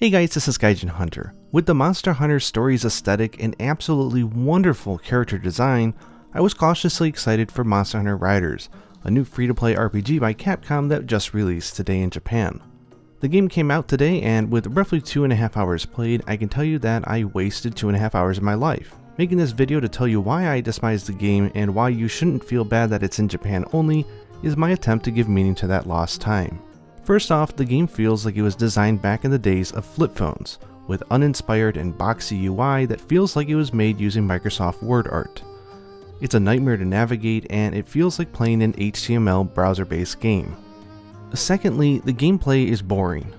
Hey guys, this is Gaijin Hunter. With the Monster Hunter Stories aesthetic and absolutely wonderful character design, I was cautiously excited for Monster Hunter Riders, a new free-to-play RPG by Capcom that just released today in Japan. The game came out today, and with roughly 2.5 hours played, I can tell you that I wasted 2.5 hours of my life. Making this video to tell you why I despise the game and why you shouldn't feel bad that it's in Japan only is my attempt to give meaning to that lost time. First off, the game feels like it was designed back in the days of flip phones, with Uninspired and Boxy Ui that feels like it was made using Microsoft Word art. It's a nightmare to navigate, and it feels like playing an HTML browser-based game. Secondly, the gameplay is boring.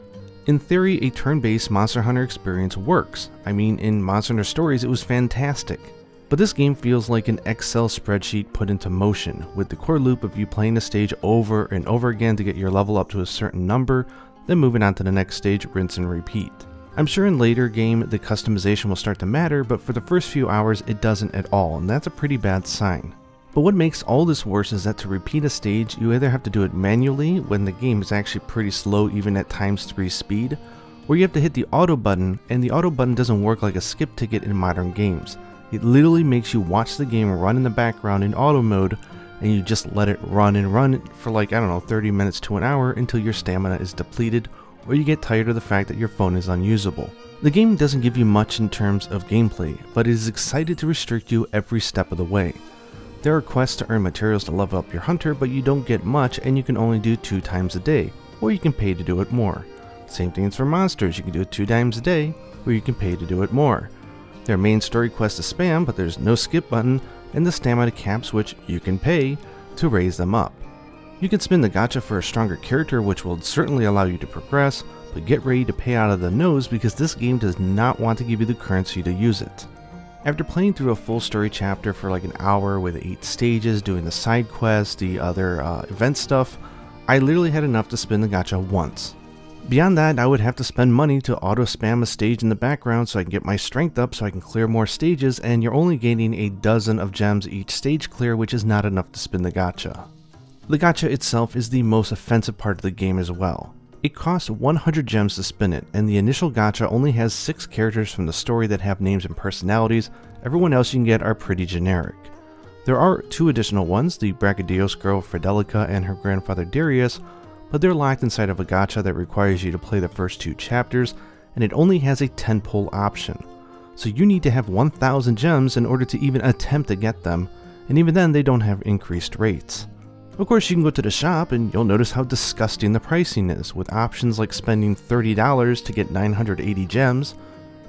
In theory, a turn-based Monster Hunter experience works. I mean, in Monster Hunter Stories it was fantastic. But this game feels like an Excel spreadsheet put into motion, with the core loop of you playing a stage over and over again to get your level up to a certain number, then moving on to the next stage, rinse and repeat. I'm sure in later game the customization will start to matter, but for the first few hours it doesn't at all, and that's a pretty bad sign. But what makes all this worse is that to repeat a stage, you either have to do it manually, when the game is actually pretty slow even at ×3 speed, or you have to hit the auto button, and the auto button doesn't work like a skip ticket in modern games. It literally makes you watch the game run in the background in auto mode, and you just let it run and run for like, I don't know, 30 minutes to an hour until your stamina is depleted, or you get tired of the fact that your phone is unusable. The game doesn't give you much in terms of gameplay, but it is excited to restrict you every step of the way. There are quests to earn materials to level up your hunter, but you don't get much and you can only do 2 times a day, or you can pay to do it more. Same things for monsters, you can do it 2 times a day, or you can pay to do it more. There are main story quests to spam, but there's no skip button, and the stamina caps, which you can pay to raise them up. You can spin the gacha for a stronger character, which will certainly allow you to progress, but get ready to pay out of the nose because this game does not want to give you the currency to use it. After playing through a full story chapter for like an hour with 8 stages, doing the side quests, the other event stuff, I literally had enough to spin the gacha once. Beyond that, I would have to spend money to auto spam a stage in the background so I can get my strength up so I can clear more stages, and you're only gaining a dozen of gems each stage clear, which is not enough to spin the gacha. The gacha itself is the most offensive part of the game as well. It costs 100 gems to spin it, and the initial gacha only has 6 characters from the story that have names and personalities. Everyone else you can get are pretty generic. There are 2 additional ones, the Bragadios girl Fredelica and her grandfather Darius, but they're locked inside of a gacha that requires you to play the first 2 chapters, and it only has a 10 pull option. So you need to have 1000 gems in order to even attempt to get them, and even then they don't have increased rates. Of course, you can go to the shop and you'll notice how disgusting the pricing is, with options like spending $30 to get 980 gems,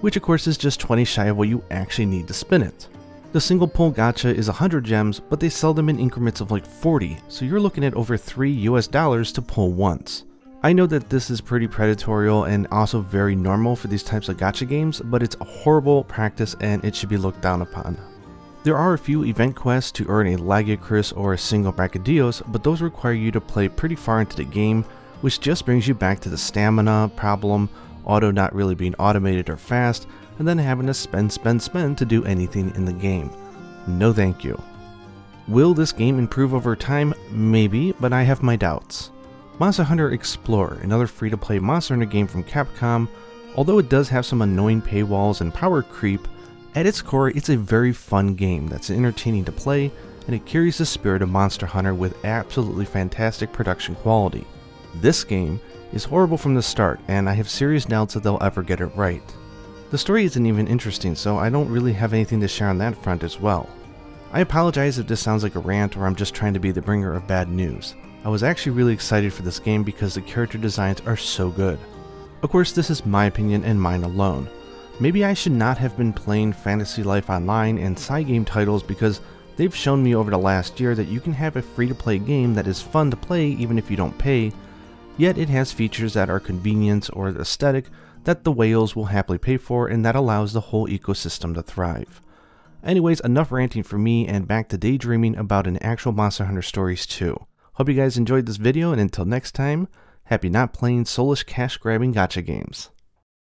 which of course is just 20 shy of what you actually need to spin it. The single pull gacha is 100 gems, but they sell them in increments of like 40, so you're looking at over $3 to pull once. I know that this is pretty predatory and also very normal for these types of gacha games, but it's a horrible practice and it should be looked down upon. There are a few event quests to earn a Lagiacrus or a single Bragadios, but those require you to play pretty far into the game, which just brings you back to the stamina problem, auto not really being automated or fast, and then having to spend to do anything in the game. No thank you. Will this game improve over time? Maybe, but I have my doubts. Monster Hunter Explorer, another free-to-play Monster Hunter game from Capcom, although it does have some annoying paywalls and power creep, at its core it's a very fun game that's entertaining to play, and it carries the spirit of Monster Hunter with absolutely fantastic production quality. This game is horrible from the start, and I have serious doubts that they'll ever get it right. The story isn't even interesting, so I don't really have anything to share on that front as well. I apologize if this sounds like a rant or I'm just trying to be the bringer of bad news. I was actually really excited for this game because the character designs are so good. Of course, this is my opinion and mine alone. Maybe I should not have been playing Fantasy Life Online and side game titles because they've shown me over the last year that you can have a free-to-play game that is fun to play even if you don't pay, yet it has features that are convenience or aesthetic that the whales will happily pay for, and that allows the whole ecosystem to thrive. Anyways, enough ranting for me, and back to daydreaming about an actual Monster Hunter Stories 2. Hope you guys enjoyed this video, and until next time, happy not playing soulish cash grabbing gacha games.